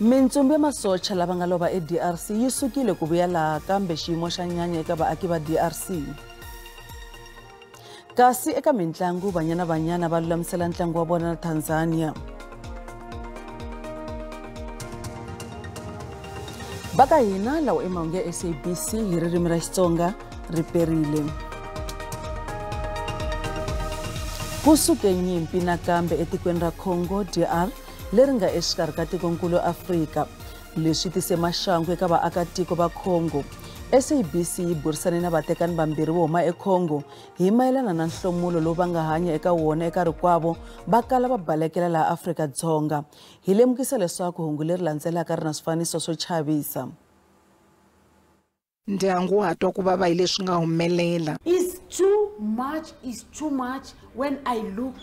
Mintsumbi ya masocha lava nga lova eDRC yi sukile ku vuya laha kambe xiyimo xa nyanya eka vaaki va DRC. Kasi eka mitlangu Banyana Banyana va lulamisela ntlangu wa vona na Tanzania. Baka hina lawa Mahungu ya SABC hi ririmi ra Xitsonga riperile. Kusuke nyimpi nakambe etikweni ra Congo DR leri nga exikarhi ka tikonkulu Afrika. Leswi tise maxangu eka vaakatiko va Congo. SABC yi burisane na vatekani vambirhi vo huma eCongo hi mayelana na nhlomulo lowu va nga hanya eka wona eka rikwavo va kala va balekela laha Afrika-Dzonga. Hi lemukisa leswaku hungu leri landzelaka ri na swifaniso swo chavisa. Ndyangu wa twa ku vava hi leswi nga humelela. It's too much when I look.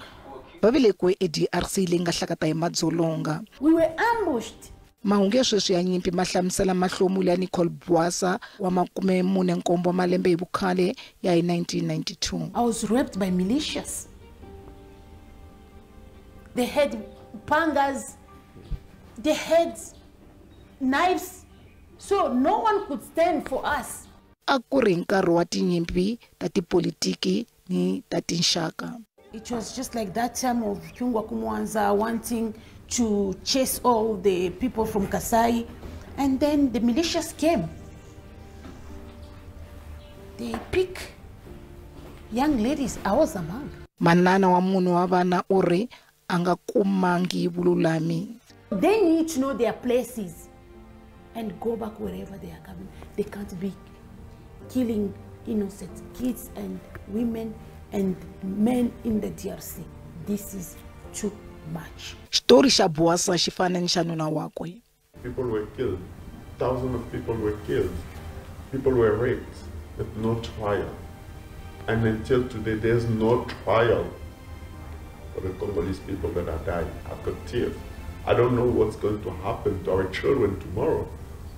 Va velekiwe eDRC leyi nga hlakata hi madzolonga. We were ambushed. Mahungu ya sweswi ya nyimpi ma hlamusela mahlomulo ya Nicole Bwasa wa 47 malembe hi vukhale ya hi 1992. I was raped by militias. They had pangas, they had knives, so no one could stand for us. A ku ri nkarhi wa tinyimpi ta tipolitiki ni ta tinxaka. It was just like that time of Kyungwa Kumwanza wanting to chase all the people from Kasai, and then the militias came. They pick young ladies. I was among. Manana wa munhu wa vana u ri anga kumangi vululami. They need to know their places and go back wherever they are coming. They can't be killing innocent kids and women and men in the DRC. This is too much. Story xa Bwasa xi fanani xa nuna wakwe. People were killed. Thousands of people were killed. People were raped with no trial. And until today, there's no trial for the Congolese people that are dying. I've got tears. I don't know what's going to happen to our children tomorrow.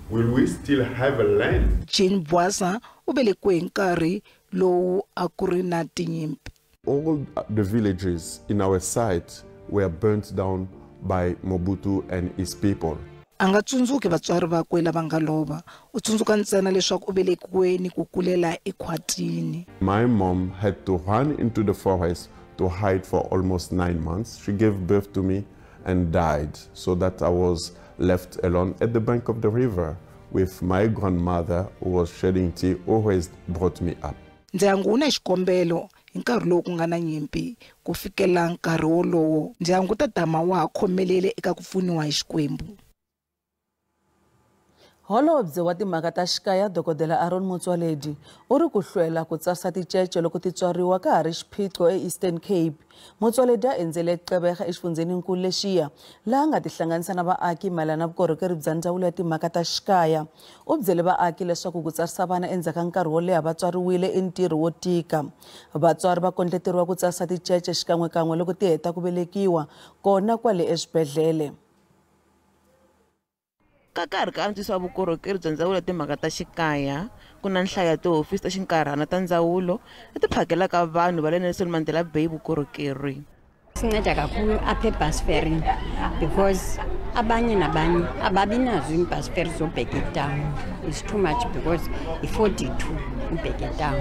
Will we still have a land? Jean Bwasa u velekiwe nkarhi lowu a ku ri na tinyimpi. All the villages in our site were burnt down by Mobutu and his people. Anga tsundzuki vatswari vakwe lava nga lova. U tsundzuka ntsena leswaku u velekiwe ni ku kulela ekhwatini. My mom had to run into the forest to hide for almost 9 months. She gave birth to me and died, so that I was left alone at the bank of the river with my grandmother, who was shedding tears, always brought me up. Ndyangu una xikombelo hi nkarhi lowu ku nga na nyimpi ku fikela nkarhi wolowo ndyangu ta dama wa khomelele eka ku pfuniwa hi Xikwembu. Holobye wa timhaka ta xikaya Dokodela Aaron Motsoaledi u ri ku hlwela ku tsarisa ticece loko ti tswariwa ka ha ri xiphiqo eEastern Cape. Motsoaledi a endzele Qeberha exifundzeninkulu lexiya laha nga tihlanganisa na vaaki mayelana na vukorhokeri bya ndzawulo ya timhaka ta xikaya. U byele vaaki leswaku ku tsarisa vana endzhaku ka nkarhi wo leha va tswariwile i ntirho wo tika. Vatswari va kondleteriwa ku tsarisa ticece xikan'wekan'we loko ti heta ku velekiwa kona kwale eswibedhlele. Ka karhi ka antswisa vukorhokeri bya ndzawulo ya timhaka ta xikaya ku na nhlayo ya tihofisi ta xinkarhana ta ndzawulo leti phakelaka vanhu va le Nelson Mandela Bay vukorhokeri. Sinceda kakhulu apha ebhasiferi because abanye nabanye ababinazo iibhasiferi zobheka etown. It's too much because i-42 ubheka etown.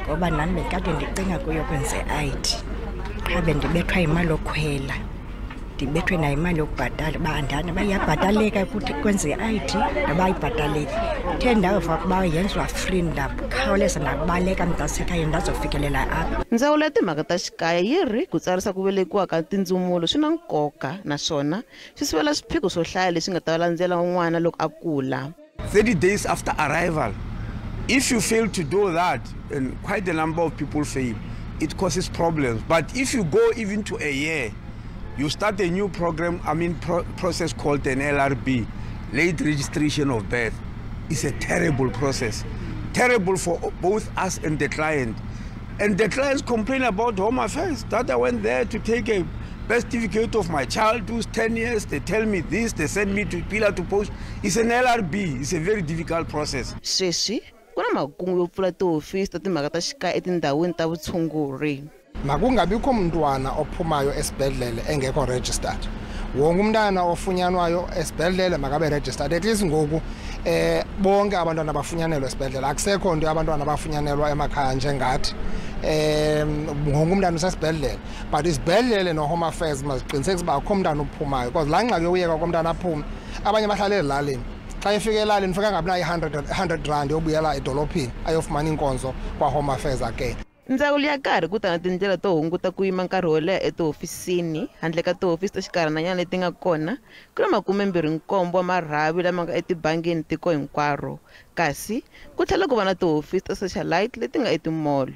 Ngoba nami bekade ndicinga kuyokwenza i-ID qha bendibethwa imali yokhwela. Ndibethwe nayo imali yokubhatala bandana bayabhataleka ukuthi kwenze i-ID nabayibhataleki. The ndava kuba yenziwa free ndakhawuleza ndabaleka mntasekhaya ndazofikelela apha. Ndzawulo ya timhaka ta xikaya yi ri ku tsarisa ku velekiwa ka tindzumulo swi na nkoka naswona swi sivela swiphiqo swo hlaya leswi nga ta landzela n'wana loko a kula. 30 days after arrival, if you fail to do that, and quite a number of people fail, it causes problems. But if you go even to a year, you start a new program, process called an LRB, late registration of birth. It's a terrible process. Terrible for both us and the client. And the clients complain about Home Affairs, that I went there to take a birth certificate of my child who's 10 years. They tell me this, they send me to pillar to post. It's an LRB. It's a very difficult process. Sweswi ku na makungu yo pfula tihofisi ta timhaka ta xikaya etindhawini ta vutshunguri. Makungabikho mntwana ophumayo esibhedlele engekho registered. wonke umntana ofunyanwayo esibhedlele makabe registered. At least ngoku bonke abantwana abafunyanelwa esibhedlele, akusekho nto abantwana abafunyanelwa emakhaya njengathi. Wonke umntana usesibhedlele, but isibhedlele no-Home Affairs maziqinisekise uba akho mntana uphumayo, because laa ngxaki yokuyeka komntana aphume, abanye bahlala ezilalini. Xa efika elalini fika ngabina i-100 rand yobuyela edolophini ayofumana inkonzo kwa-Home Affairs again. Ndzawulo ya karhi ku ta na tindlela to hunguta ku yima nkarhi wo leha etihofisini handle ka tihofisi ta xikarhananyana leti nga kona ku na 27 wa marhavi lama nga etibangini tiko hinkwaro, kasi ku tlhela ku va na tihofisi ta satellite leti nga etimall.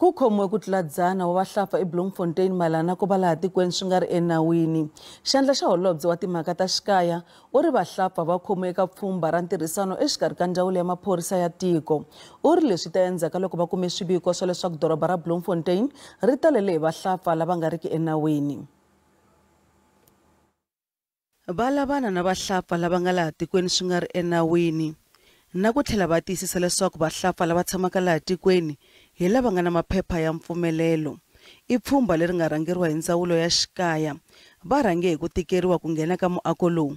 Ku khomiwe ku tlula 100 wa vahlampfa eBloemfontein malana ku va laha tikweni swi nga ri enawini. Xandla xa holobye wa timhaka ta xikaya u ri vahlampfa va khomiwe eka pfhumba ra ntirhisano exikarhi ka ndzawulo ya maphorisa ya tiko. U ri leswi ta endzhaku loko va kume swiviko swa leswaku doroba ra Bloemfontein ri talele hi vahlampfa lava nga riki enawini. Va lavana na vahlampfa lava nga laha tikweni swi nga ri enawini na ku tlhela va tiyisisa leswaku vahlampfa lava tshamaka laha tikweni hi lava nga na maphepha ya mpfumelelo. I pfhumba leri nga rhangeriwa hi ndzawulo ya xikaya. Va rhange hi ku tikeriwa ku nghena ka muako lowu,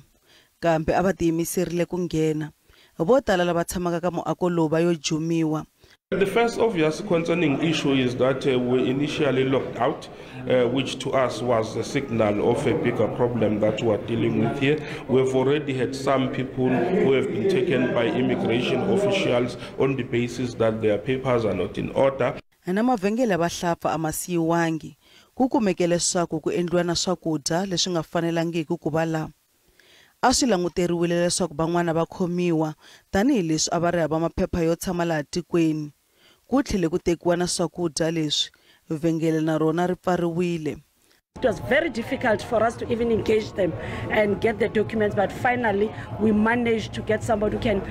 kambe a va tiyimiserile ku nghena. Vo tala lava tshamaka ka muako lowu va yo jumiwa. The first obvious concerning issue is that we initially locked out, which to us was a signal of a bigger problem that we are dealing with here. We've already had some people who have been taken by immigration officials on the basis that their papers are not in order. Na mavhengele vahlampfa a ma siyiwangi. Ku kumeke leswaku ku endliwa na swakudya leswi nga fanelangiki ku va laha. A swi languteriwile leswaku van'wana va khomiwa tanihileswi a va ri hava maphepha yo tshama laha tikweni. Ku tlhele ku tekiwa na swakudya leswi vhengele na rona ri pfariwile. It was very difficult for us to even engage them and get the documents, but finally we managed to get somebody who can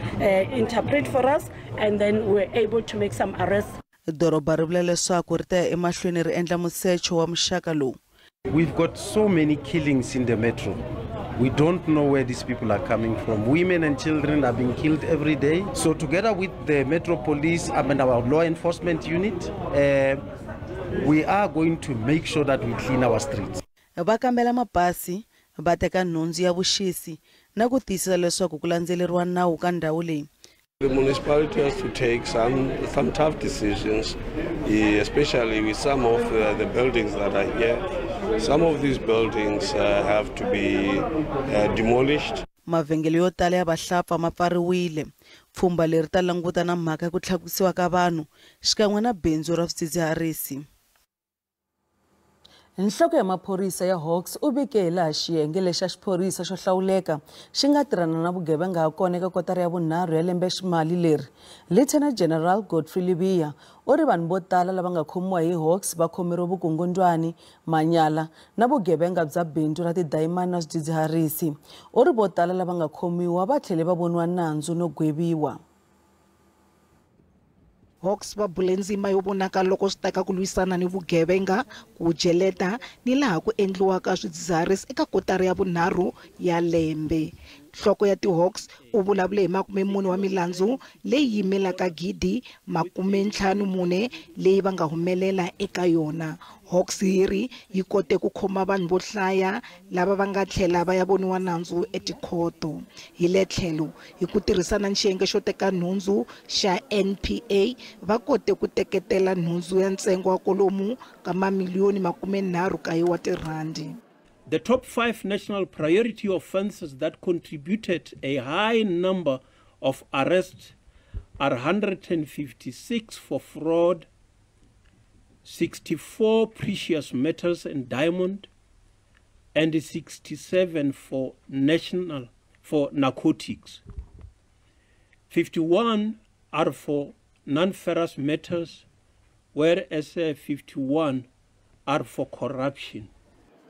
interpret for us, and then we were able to make some arrests. Doroba ri vula leswaku ri ta ya emahlweni ri endla musecho wa muxaka lowu. We've got so many killings in the metro. We don't know where these people are coming from. Women and children are being killed every day. So together with the Metro Police and our law enforcement unit, we are going to make sure that we clean our streets. Va kambela mabasi, va teka nhundzu ya vuxisi na ku tiyisisa leswaku ku landzeleriwa nawu ka ndhawu leyi. The municipality has to take some tough decisions, especially with some of the buildings that are here. Some of these buildings have to be demolished. Mavhengele yo tala ya vahlampfa ma pfariwile. Pfhumba leri ta languta na mhaka ku tlakusiwa ka vanhu xikan'we na bindzu ra swidzidziharisi. Nhloko ya maphorisa ya Hawks u vike laha xiyenge lexa xiphorisa xo hlawuleka xi nga tirhana na vugevenga ha kona eka kotara ya vunharhu ya lembe ximali leri. Lieutenant General Godfrey Libiya u ri vanhu vo tala lava nga khomiwa hi Hawks va khomeriwe vukungundwani, manyala na vugevenga bya bindzu ra tidayimani na swidzidziharisi. U ri vo tala lava nga khomiwa va tlhele va voniwa nandzu no gweviwa. Hawks va bule ndzima yo vonaka loko swi teka ku lwisana ni vugevenga, ku jeleta ni laha ku endliwaka swidzidziharisi eka kotara ya vunharhu ya lembe. Nhloko ya ti-Hawks u vulavule hi 40 wa milandzu leyi yimelaka 54 leyi va nga humelela eka yona. Hawks hiri yi kote ku khoma vanhu vo hlaya lava va nga tlhela va ya voniwa nandzu etikhoto. Hi le tlhelo hi ku tirhisana xiyenge xo teka nhundzu xa NPA va kote ku teketela nhundzu ya ntsengo wa kolomu ka mamiliyoni 30 wa tirhandi. The top 5 national priority offences that contributed a high number of arrests are 156 for fraud, 64 precious metals and diamond, and 67 for narcotics. 51 are for non-ferrous metals, whereas 51 are for corruption.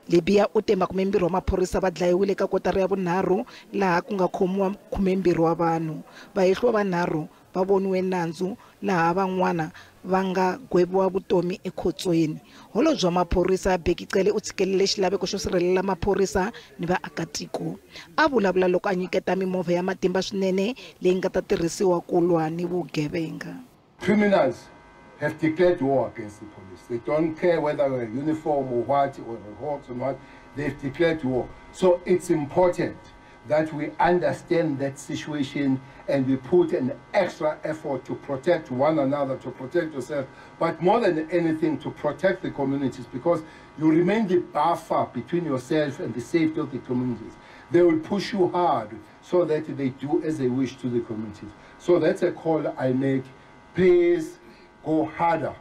Libya u te 20 wa maphorisa va dlayiwile ka kotara ya vunharhu laha ku nga khomiwa 12 wa vanhu. Vahehliwa vanharhu va voniwe nandzu laha van'wana va nga gweviwa vutomi ekhotsweni. Holobye wa maphorisa Bekicele u tshikelele xilaveko xo sirhelela maphorisa ni vaakatiko. A vulavula loko a nyiketa mimovha ya matimba swinene leyi nga ta tirhisiwa ku lwa ni vugevenga. Criminals have declared war against the police. They don't care whether we're uniform or what, or Hawks or what. they've declared war. So it's important that we understand that situation and we put an extra effort to protect one another, to protect yourself, but more than anything to protect the communities, because you remain the buffer between yourself and the safety of the communities. They will push you hard so that they do as they wish to the communities. So that's a call I make. Please go harder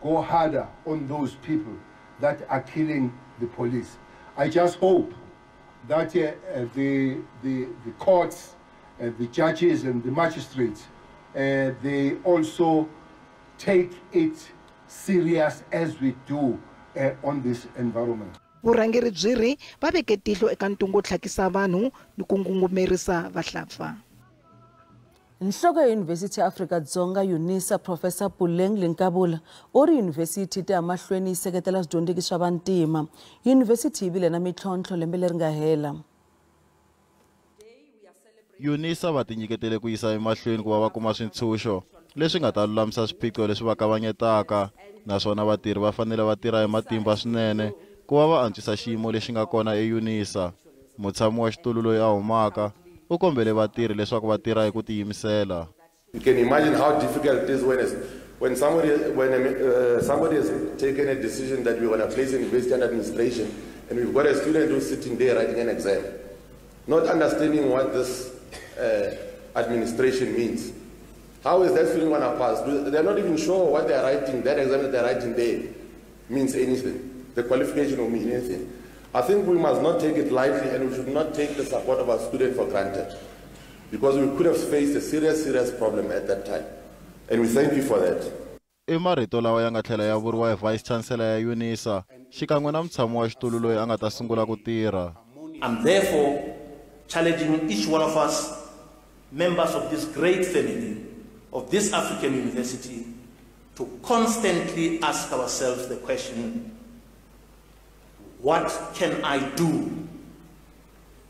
on those people that are killing the police. I just hope that the courts, the judges and the magistrates, they also take it serious as we do on this environment. Vurhangeri byiri va veke tihlo eka ntungu wo tlhakisa vanhu ni ku ngungumerisa vahlampfa. Nhloko ya Yunivhesiti ya Afrika-Dzonga UNISA Professor Puleng Linkabula u ri yunivhesiti ti ya mahlweni yi seketela swidyondzeki swa vantima. Yunivhesiti yi vile na mitlhontlho lembe leri nga hela. UNISA va tinyiketele ku yisa emahlweni ku va kuma swintshunxo leswi nga ta lulamisa swiphiqo leswi va kavanyetaka, naswona vatirhi va fanele va tirha hi matimba swinene ku va antswisa xiyimo lexi nga kona eYunisa. Mutshami wa xitulu loyi a humaka u kombele vatirhi leswaku va tirha hi ku tiyimisela. You can imagine how difficult it is when somebody has taken a decision that we're going to place university under administration, and we've got a student who's sitting there writing an exam, not understanding what this administration means. How is that student going to pass? They're not even sure what they're writing, that exam that they're writing there means anything. The qualification will mean anything. I think we must not take it lightly, and we should not take the support of our students for granted, because we could have faced a serious problem at that time. And we thank you for that. I marito lawa ya nga tlhela ya vuriwa hi Vice Chancellor ya UNISA xikan'we na mutshami wa xitulu loyi a nga ta sungula ku tirha. I'm therefore challenging each one of us, members of this great family of this African university, to constantly ask ourselves the question, what can I do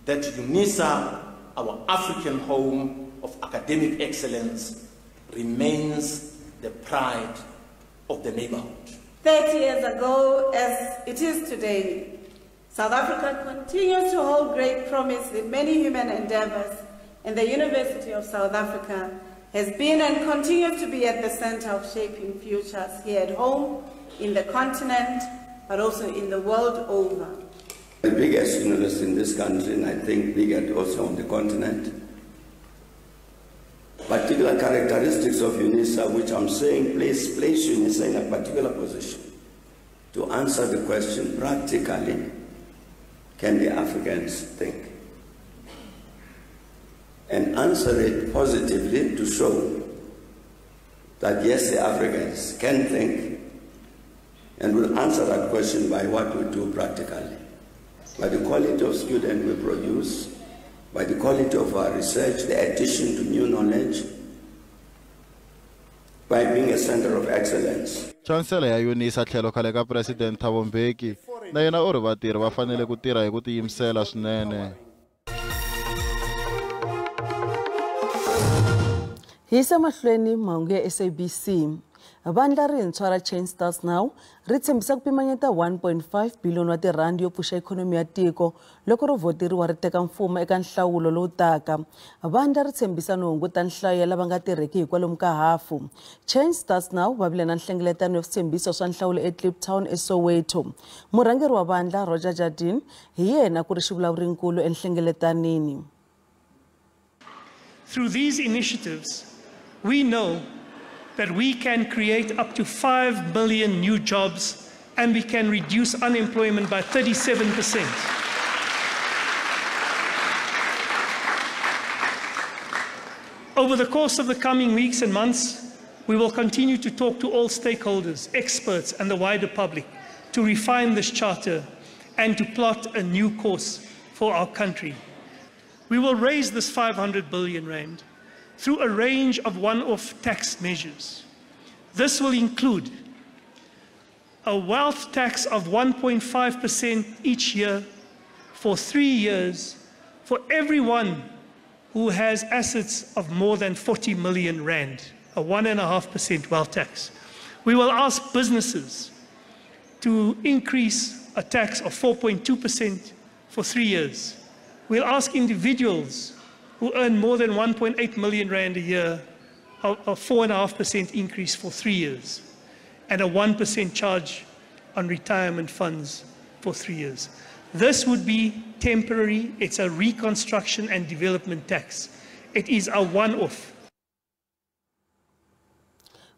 that UNISA, our African home of academic excellence, remains the pride of the neighborhood? 30 years ago, as it is today, South Africa continues to hold great promise in many human endeavors, and the University of South Africa has been and continues to be at the center of shaping futures here at home, in the continent, but also in the world over. The biggest university in this country, and I think bigger also on the continent. Particular characteristics of UNISA, which I'm saying place UNISA in a particular position to answer the question practically, can the Africans think? And answer it positively to show that yes, the Africans can think, and we'll answer that question by what we do practically, by the quality of student we produce, by the quality of our research, the addition to new knowledge, by being a center of excellence. Chancellor ya UNISA tlhelo khale ka President Thabo Mbeki na yena u ri vatirhi va fanele ku tirha hi ku tiyimisela swinene. Hi yisa mahlweni mahungu ya SABC. Vandla rintshwa ra Change Starts Now ri tshembisa ku pimanyeta 1.5 billion wa tirhandi yo pfuxa ikhonomi ya tiko loko ri voteriwa ri teka mfumo eka nhlawulo lowu taka. Vandla ri tshembisa no hunguta nhlayo ya lava nga tirheki hi kwalomu ka hafu. Change Starts Now va vile na nhlengeletano ya switshembiso swa nhlawulo eKliptown eSoweto. Murhangeri wa vandla Roger Jardine hi yena ku ri xivulavulinkulu enhlengeletanini. Through these initiatives, we know that we can create up to 5 million new jobs and we can reduce unemployment by 37%. Over the course of the coming weeks and months, we will continue to talk to all stakeholders, experts, and the wider public to refine this charter and to plot a new course for our country. We will raise this 500 billion rand through a range of one-off tax measures. This will include a wealth tax of 1.5% each year for 3 years for everyone who has assets of more than 40 million rand, a 1.5% wealth tax. We will ask businesses to increase a tax of 4.2% for 3 years. We'll ask individuals who earn more than 1.8 million rand a year a 4.5% increase for 3 years and a 1% charge on retirement funds for 3 years. This would be temporary. It's a reconstruction and development tax. It is a one-off.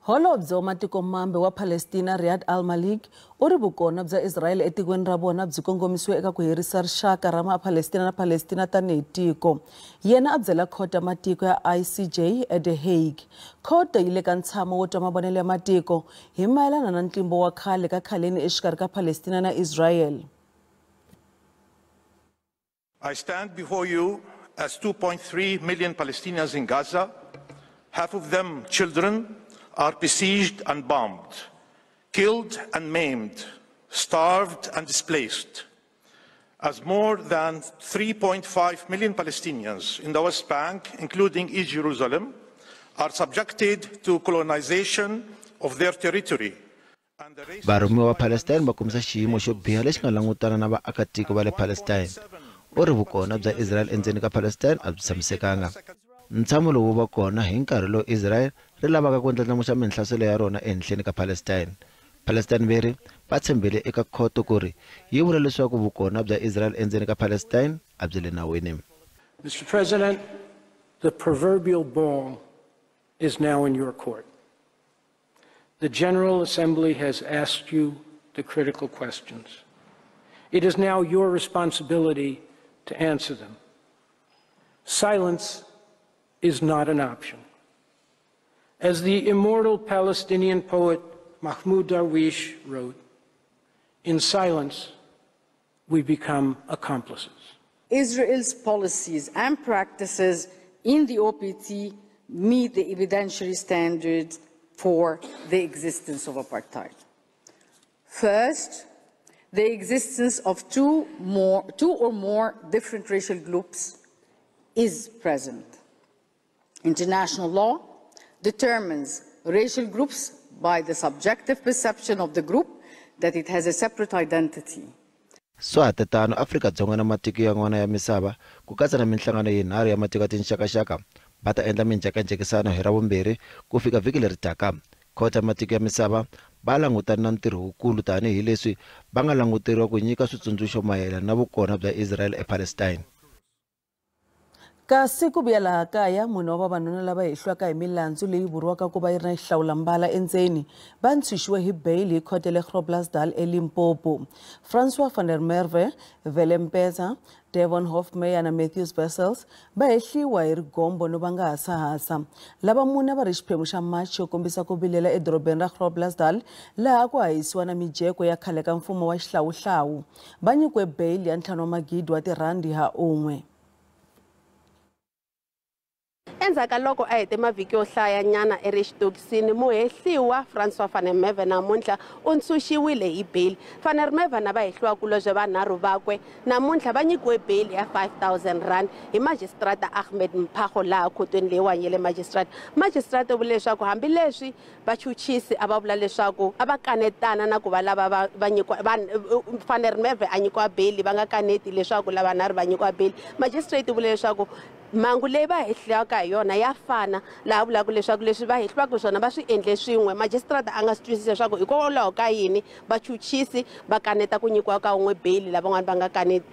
Holobye wa matiko mambe wa Palestina Riyad Al-Malik uri vukona bya Israel etikweni ra vona byi kongomisiwe eka ku herisa rixaka ra ma-Palestina na Palestina tanihi tiko. Yena a byela khoto ya matiko ya ICJ at The Hague. Khoto yi le ka ntshamo wo twa mavonelo ya matiko hi mayelana na ntlimbo wa khale ka khaleni exikarhi ka Palestina na Israel. I stand before you as 2.3 million Palestinians in Gaza, half of them children, are besieged and bombed, killed and maimed, starved and displaced. As more than 3.5 million Palestinians in the West Bank, including East Jerusalem, are subjected to colonization of their territory. Varumi wa Palestine va kumisa xiyimo xo biha lexi nga langutana na vaakatiko va le Palestine. Uri vukona bya Israel endzeni ka Palestine a byi tshamisekanga. Ntshamo lowu va kona hi nkarhi lowu Israel ri lavaka ku ndlandlamuxa minhlaselo ya rona ehenhleni ka Palestine. Palestine veri va tshembele eka khoto ku ri yi vula leswaku vukona bya Israel endzeni ka Palestine a byi le nawini. Mr. President, the proverbial ball is now in your court. The General Assembly has asked you the critical questions. It is now your responsibility to answer them. Silence is not an option. As the immortal Palestinian poet Mahmoud Darwish wrote, in silence, we become accomplices. Israel's policies and practices in the OPT meet the evidentiary standards for the existence of apartheid. First, the existence of two or more different racial groups is present. International law determines racial groups by the subjective perception of the group that it has a separate identity. So hatetano Afrika-Dzonga na matiko yan'wana ya misava ku katsa na minhlangano yinharhu ya matiko ya tinxakaxaka va ta endla minjhekanjhekisano hi Ravumbirhi ku fika vhiki leri taka. Khoto ya matiko ya misava va langutana na ntirho wukulu tanihi leswi va nga languteriwa ku nyika switsundzuxo mayelana na vukona bya Israel ePalestine. Kasi ku vuya laha kaya munhu wa vavanuna lava hehliwaka hi milandzu leyi vuriwaka ku va yi ri na xihlawulambala endzeni va ntshwixiwe hi bail hi khoto le Groblersdal eLimpopo. Francois van der Merwe, Velempeza, Devon Hofmeyer na Matthews Wessels va hehliwa hi rigombo no va nga hasahasa. Lava mune va ri xiphemu xa machi yo kombisa ku vilela edorobeni ra Groblersdal laha ku hahisiwa na mijeko ya khale ka mfumo wa xihlawuhlawu. Va nyikiwe bail ya R5 wa tirhandi ha un'we. Endzhaku ka loko a hete mavhiki yo hlayanyana erixitokisini muhehliwa Francois van der Merwe namuntlha u ntshunxiwile hi bail. Van der Merwe na vahehliwakulobye vanharhu vakwe namuntlha va nyikiwe bail ya R5,000 hi magistrata Ahmed Mphago laha khotweni leyiwani ya le magistrata u vule leswaku hambileswi vachuchisi a va vula leswaku a va kanetana na ku va lava va nyikiwa Van der Merwe a nyikiwa bail va nga kaneti leswaku lava vanharhu va nyikiwa bail. Magistrate u vule leswaku mhangu leyi va hehliwaka hi yona ya fana laha vulaka leswaku leswi va hehliwaka swona va swi endle swin'we. Magistrata a nga swi twisisa leswaku hikokwalaho ka yini vachuchisi va kaneta ku nyikiwa ka un'we bail lavan'wana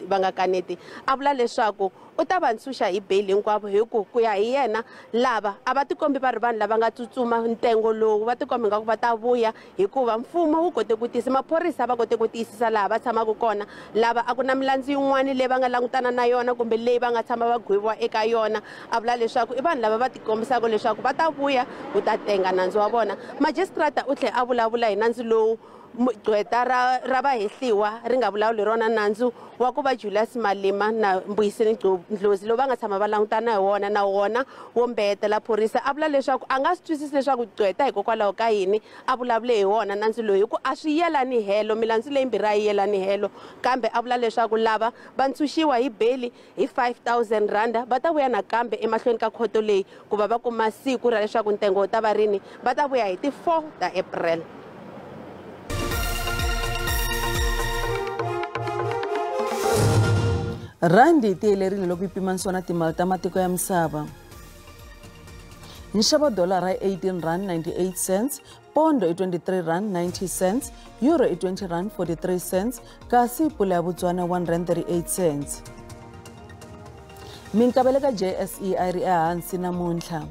va nga kaneti. A vula leswaku u ta va ntshunxa hi bail hinkwavo hi ku ya hi yena lava a va tikombi va ri vanhu lava nga tsutsuma ntengo lowu va tikombi nga ku va ta vuya hikuva mfumo wu kote ku tiyisisa maphorisa va kote ku tiyisisa laha va tshamaka kona lava a ku na milandzu yin'wana leyi va nga langutana na yona kumbe leyi va nga tshama va gweviwa eka yona. A vula leswaku i vanhu lava va tikombisaka leswaku va ta vuya ku ta tenga nandzu wa vona. Magistrata u tlhe a vulavula hi nandzu lowu gqweta ra vahehliwa ri nga vulavuli rona nandzu wa ku va Julius Malema na Mbuyiseni Ndlozi lowu va nga tshama va langutana hi wona na wona wo mbetela phorisa. A vula leswaku a nga swi twisisi leswaku gqweta hikokwalaho ka yini a vulavule hi wona nandzu lowu hi ku a swi yelani helo milandzu leyimbirhi a yi yelani helo kambe a vula leswaku lava va ntshunxiwa hi bail hi R5,000 va ta vuya nakambe emahlweni ka khoto leyi ku va va kuma siku ra leswaku ntengo wu ta va rini va ta vuya hi ti 4 ta April. randi tiyelerile loko yi pimanisiwa na timali ta matiko ya misava. Nxavo dolara i 18 rand 98 cents, pondo i 23 rand 90 cents, euro i 20 rand 43 cents, kasi pula ya Botswana 1 rand 38 cents. Minkavelo ka JSE a ri ehansi namuntlha.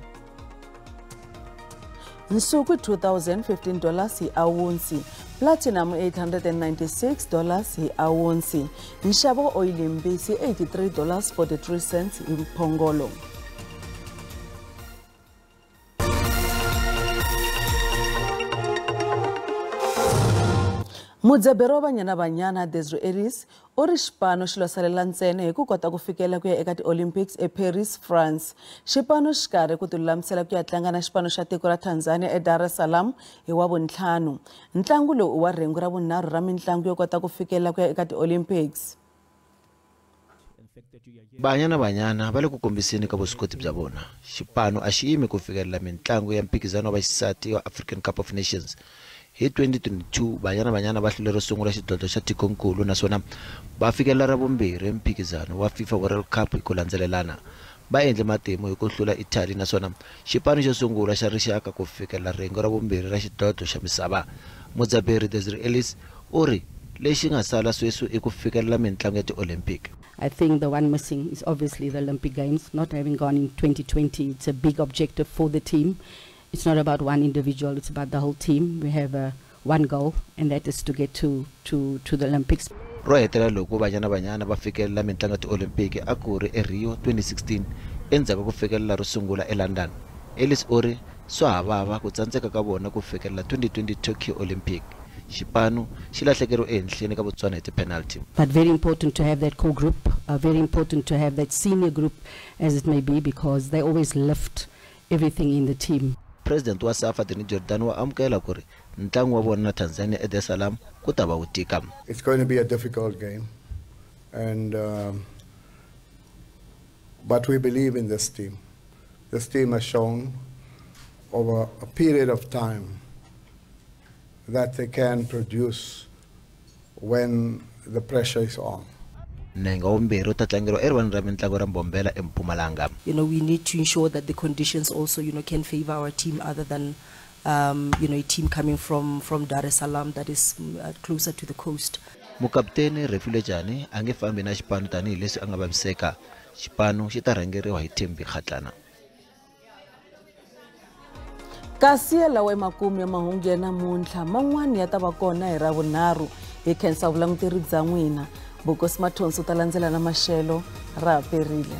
Nsuku $2,015 hi awunsi, platinum $896 hi awunsi, nxavo oil mbisi $83.43 hi mphongolo. Mudzaberi wa Banyana Banyana Desiree Ellis u ri xipano xi lo salela ntsena hi ku kota ku fikela ku ya eka ti-Olympics eParis, France. Xipano xi karhi ku tilulamisela ku ya tlanga na xipano xa tiko ra Tanzania eDar es Salaam hi Wavuntlhanu. Ntlangu lowu i wa rhengu ra vunharhu ra mitlangu yo kota ku fikela ku ya eka ti-Olympics. Banyana Banyana va le ku kombiseni ka vuswikoti bya vona. Xipano a xi yimi ku fikelela mitlangu ya mphikizano wa xisati wa African Cup of Nations. Hi 2022 Banyana Banyana va hlule ro sungula xidlodlo xa tikonkulu naswona va fikelela ra vumbirhi mphikizano wa FIFA World Cup hi ku landzelelana. Va endle matimu hi ku hlula Italy naswona xipano xo sungula xa rixaka ku fikelela rengo ra vumbirhi ra xidlodlo xa misava. Mudzaberi Desiree Ellis u ri lexi nga sala sweswi i ku fikelela mitlangu ya ti-Olympic. I think the one missing is obviously the Olympic Games, not having gone in 2020. It's a big objective for the team. It's not about one individual, it's about the whole team. We have one goal, and that is to get to the Olympics. Ro hetela loko Banyana Banyana va fikelela mitlangu ya ti-Olympic a ku ri eRio 2016 endzhaku ku fikelela ro sungula eLondon. Ellis u ri swa havava ku tsandzeka ka vona ku fikelela 2020 Tokyo Olympic. Xipano xi lahlekeriwe ehenhleni ka Botswana hi ti-penalty. But very important to have that core group, very important to have that senior group as it may be, because they always lift everything in the team. President wa SAFA Dini Jordan wa amukela ku ri ntlangu wa vona na Tanzania eDar es Salaam ku ta va wu tika. It's going to be a difficult game, and but we believe in this team. This team has shown over a period of time that they can produce when the pressure is on. You know, we need to ensure that the conditions also, can favor our team other than, a team coming from Dar es Salaam that is closer to the coast. Mukapteni Refulejani ange fambi na xipano tani leswi anga vaviseka. Xipano xi ta rhangeriwa hi Thembi Kgatlana. Kasi lawa emakumu ya mahungu ya namuntlha man'wani ya ta va kona hi Ravunharhu hi khensa vulanguteri bya n'wina. Bokosi Mathonso ta landzela na maxelo ra perile.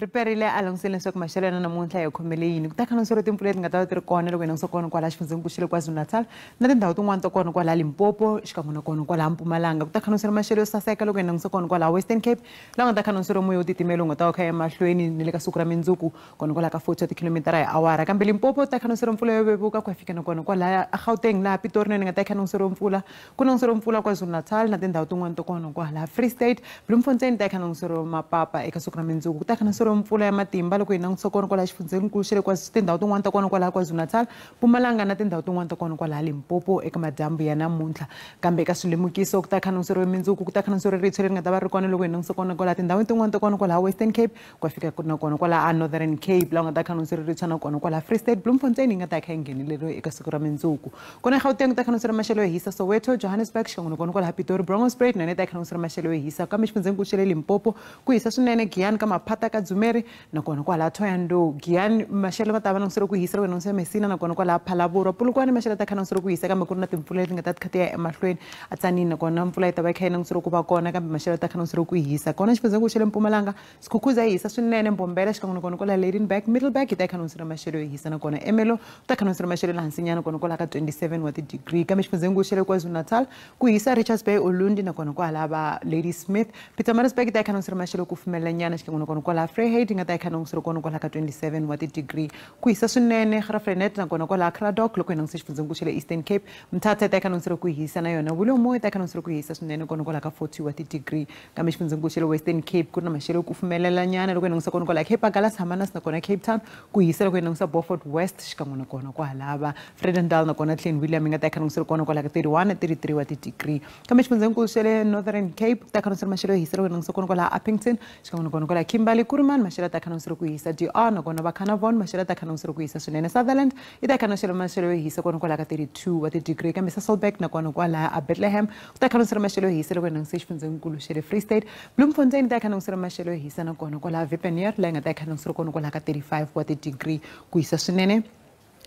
Riperile alongsele leswaku maxelo ya namuntlha ya khomele yini ku ta khanosero timpfula leti nga ta va ti ri kona loko hi langutisa kona kwala xifundzeni kuxile KwaZulu-Natal na tindhawu tin'wana to kona kwala Limpopo xikan'we na kona kwala Mpumalanga ku ta khanosero maxelo yo saseka loko hi langutisa kona kwala Western Cape laha nga ta khanosero moya wo titimela nga ta va kha emahlweni ni le ka siku ra mindzuku kona kwala ka 40 tikilomitara hi awara kambe Limpopo ta khanosero mpfula yo vevuka ku fika na kona kwala Gauteng laha Pitori ni nga ta khanosero mpfula ku khanosero mpfula KwaZulu-Natal na tindhawu tin'wana to kona kwala Free State Bloemfontein ta khanosero mapapa eka siku ra mindzuku ku ta khanosero mpfula ya matimba loko hi langutisa kona kwala xifundzeninkulu xa le tindhawu tin'wana ta kona kwala KwaZulu-Natal Mpumalanga na tindhawu tin'wana ta kona kwala Limpopo eka madyambu ya namuntlha kambe eka swilemukiso ku ta khanoseriwe mindzuku ku ta khanoseriwe ritshwe leri nga ta va ri kona loko hi langutisa kona kwala tindhawu tin'wana ta kona kwala Western Cape ku fika na kona kwala Northern Cape laha nga ta khanoseriwe ritshwa na kona kwala Free State Bloemfontein yi nga ta kha yi ngheneleriwe eka siku ra mindzuku kona Gauteng ku ta khanoseriwe maxelo yo hisa Soweto Johannesburg xikan'we na kona kwala Pitori Bronkhorstspruit na ta khanoseriwe maxelo yo hisa kambe xifundzeninkulu xa le Limpopo ku hisa swinene Giyani ka maphata ka Dzumeri na kona kwala Thohoyandou Giyani maxelo va ta va languseriwe ku hisa loko hi langutisa Messina na kona kwala Phalaborwa Polokwane maxelo ta kha languseriwe ku hisa kambe ku ri na timpfula leti nga ta ti ya emahlweni a Tsanini na kona mpfula yi ta va yi kha yi languseriwe ku va kona kambe maxelo ta kha languseriwe ku hisa kona xifundzeninkulu xa le Mpumalanga Skukuza yi hisa swinene Mbombela xikan'we na kona kwala Ladenburg Middleburg yi ta kha languseriwe maxelo yo hisa na kona Emelo ku ta kha languseriwe maxelo le hansinyana kona kwala ka 27 wa ti-degree kambe xifundzeninkulu xa le KwaZulu-Natal ku hisa Richards Bay Ulundi na kona kwala va Ladysmith Pietermaritzburg yi ta kha languseriwe maxelo ku fumelelanyana xikan'we na kona kwala Vryheid Haiti nga ta ikhanongisiro kona kwala ka 27 wa ti-degree ku hisa swinene Graaff-Reinet nakona kwala Kraddock loko hi langutise xifundzeninkulu xa le Eastern Cape Mthatha ta ikhanongisiro ku hisa na yona William ta ikhanongisiro ku hisa swinene kona kwala ka 40 wa ti-degree kambe xifundzeninkulu xa le Western Cape ku ri na maxelo yo kufumelela nyana loko hi langutisa kona kwala Cape Agulhas Hermanus nakona Cape Town ku hisa loko hi langutisa Beaufort West xikan'we na kona kwahalava Vredendal nakona Klein Willem nga ta ikhanongisiro kona kwala ka 31 na 33 wa ti-degree kambe xifundzeninkulu xa le Northern Cape ta ikhanongisiro maxelo yo hisa loko hi langutisa kona kwala Uppington xikan'we na kona kwala Kimberley Kuruman maxelo ta ikhanongisiro ku hisa DR nakona va Carnarvon maxelo ta ikhanongisiro ku hisa swinene Sutherland yi ta ikhanongisiro maxelo yo hisa kona kwala ka 32 wa ti-degree kambe Sasolburg nakona kwala a Bethlehem ku ta ikhanongisiro maxelo yo hisa loko hi langutise xifundzeninkulu xa le Free State Bloemfontein ta ikhanongisiro maxelo yo hisa nakona kwala Vipenier laha nga ta ikhanongisiro kona kwala ka 35 wa ti-degree ku hisa swinene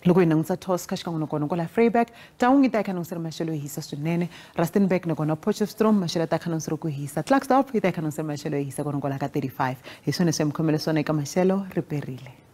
loko hi langutisa Tosca xikan'we na kona kwala Vryburg Taung yi ta ikhanongisiro maxelo yo hisa swinene Rustenburg nakona Potchefstroom maxelo ta ikhanongisiro ku hisa Klerksdorp yi ta ikhanongisiro maxelo yo hisa kona kwala ka 35 hi swona swi mi khomele swona eka maxelo riperile